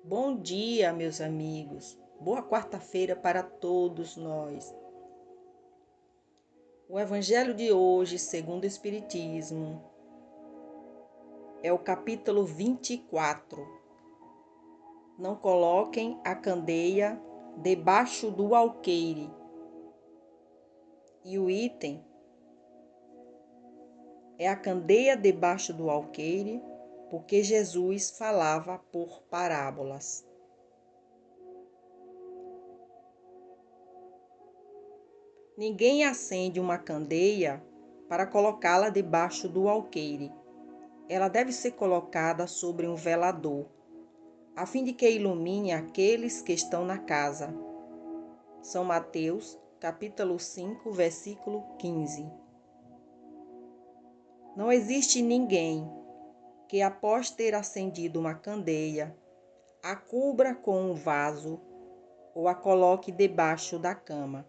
Bom dia, meus amigos. Boa quarta-feira para todos nós. O evangelho de hoje, segundo o Espiritismo, é o capítulo 24. Não coloquem a candeia debaixo do alqueire. E o item é a candeia debaixo do alqueire, porque Jesus falava por parábolas. Ninguém acende uma candeia para colocá-la debaixo do alqueire. Ela deve ser colocada sobre um velador, a fim de que ilumine aqueles que estão na casa. São Mateus, capítulo 5, versículo 15. Não existe ninguém que, após ter acendido uma candeia, a cubra com um vaso ou a coloque debaixo da cama.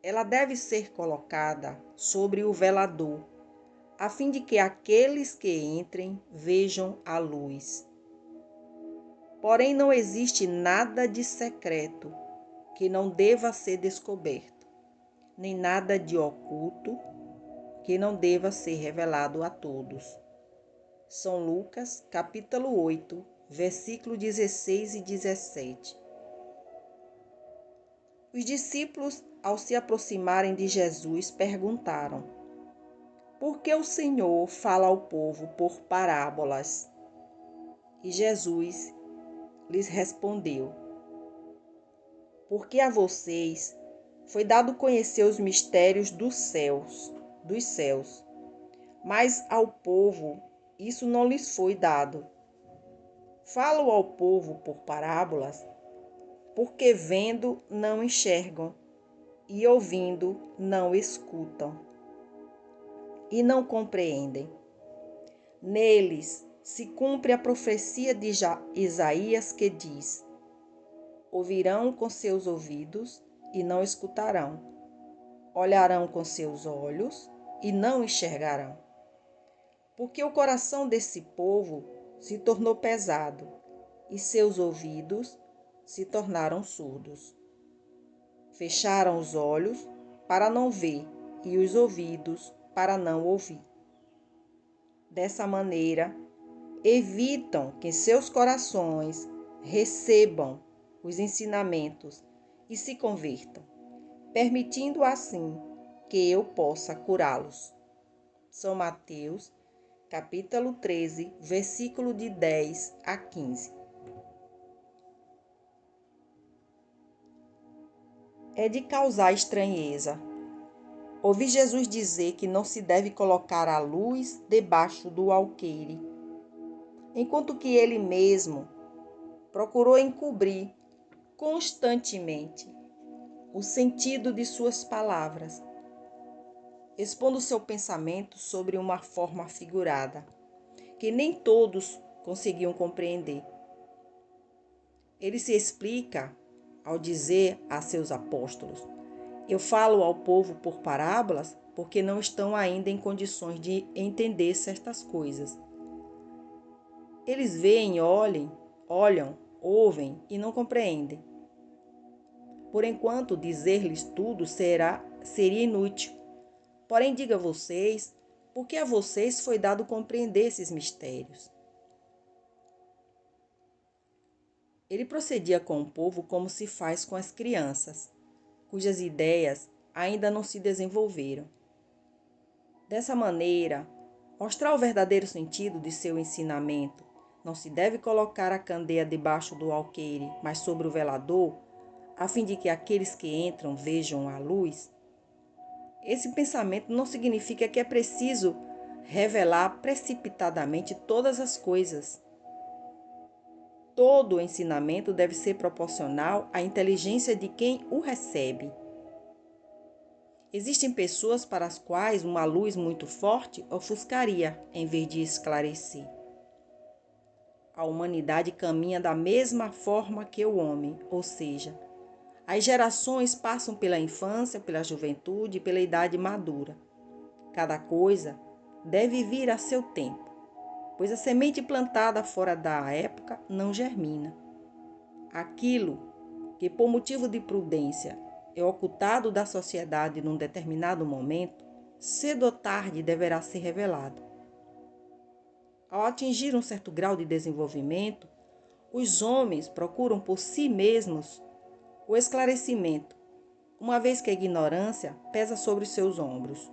Ela deve ser colocada sobre o velador, a fim de que aqueles que entrem vejam a luz. Porém, não existe nada de secreto que não deva ser descoberto, nem nada de oculto que não deva ser revelado a todos. São Lucas, capítulo 8, versículos 16 e 17. Os discípulos, ao se aproximarem de Jesus, perguntaram: por que o Senhor fala ao povo por parábolas? E Jesus lhes respondeu: porque a vocês foi dado conhecer os mistérios dos céus, mas ao povo isso não lhes foi dado. Falo ao povo por parábolas, porque vendo não enxergam, e ouvindo não escutam, e não compreendem. Neles se cumpre a profecia de Isaías que diz: ouvirão com seus ouvidos e não escutarão, olharão com seus olhos e não enxergarão. Porque o coração desse povo se tornou pesado e seus ouvidos se tornaram surdos. Fecharam os olhos para não ver e os ouvidos para não ouvir. Dessa maneira, evitam que seus corações recebam os ensinamentos e se convertam, permitindo assim que eu possa curá-los. São Mateus, capítulo 13, versículo de 10 a 15. É de causar estranheza ouvir Jesus dizer que não se deve colocar a luz debaixo do alqueire, enquanto que ele mesmo procurou encobrir constantemente o sentido de suas palavras, expondo seu pensamento sobre uma forma figurada, que nem todos conseguiam compreender. Ele se explica ao dizer a seus apóstolos: eu falo ao povo por parábolas porque não estão ainda em condições de entender certas coisas. Eles veem, olham, ouvem e não compreendem. Por enquanto, dizer-lhes tudo seria inútil. Porém, diga a vocês, porque a vocês foi dado compreender esses mistérios. Ele procedia com o povo como se faz com as crianças, cujas ideias ainda não se desenvolveram. Dessa maneira, mostrar o verdadeiro sentido de seu ensinamento, não se deve colocar a candeia debaixo do alqueire, mas sobre o velador, a fim de que aqueles que entram vejam a luz. Esse pensamento não significa que é preciso revelar precipitadamente todas as coisas. Todo o ensinamento deve ser proporcional à inteligência de quem o recebe. Existem pessoas para as quais uma luz muito forte ofuscaria, em vez de esclarecer. A humanidade caminha da mesma forma que o homem, ou seja, as gerações passam pela infância, pela juventude e pela idade madura. Cada coisa deve vir a seu tempo. pois a semente plantada fora da época não germina. Aquilo que, por motivo de prudência, é ocultado da sociedade num determinado momento, cedo ou tarde deverá ser revelado. Ao atingir um certo grau de desenvolvimento, os homens procuram por si mesmos o esclarecimento, uma vez que a ignorância pesa sobre seus ombros.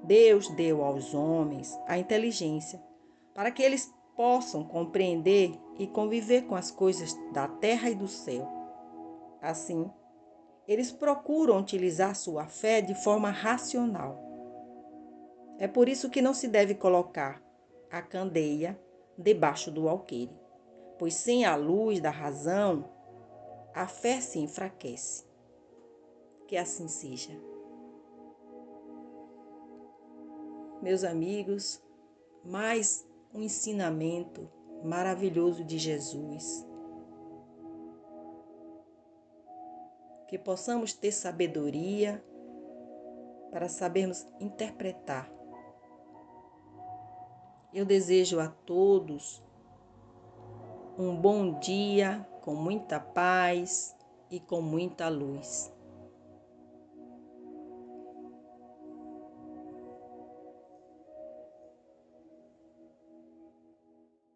Deus deu aos homens a inteligência para que eles possam compreender e conviver com as coisas da terra e do céu. Assim, eles procuram utilizar sua fé de forma racional. É por isso que não se deve colocar a candeia debaixo do alqueire, pois sem a luz da razão, a fé se enfraquece. Que assim seja. Meus amigos, mais um ensinamento maravilhoso de Jesus. Que possamos ter sabedoria para sabermos interpretar. Eu desejo a todos um bom dia com muita paz e com muita luz.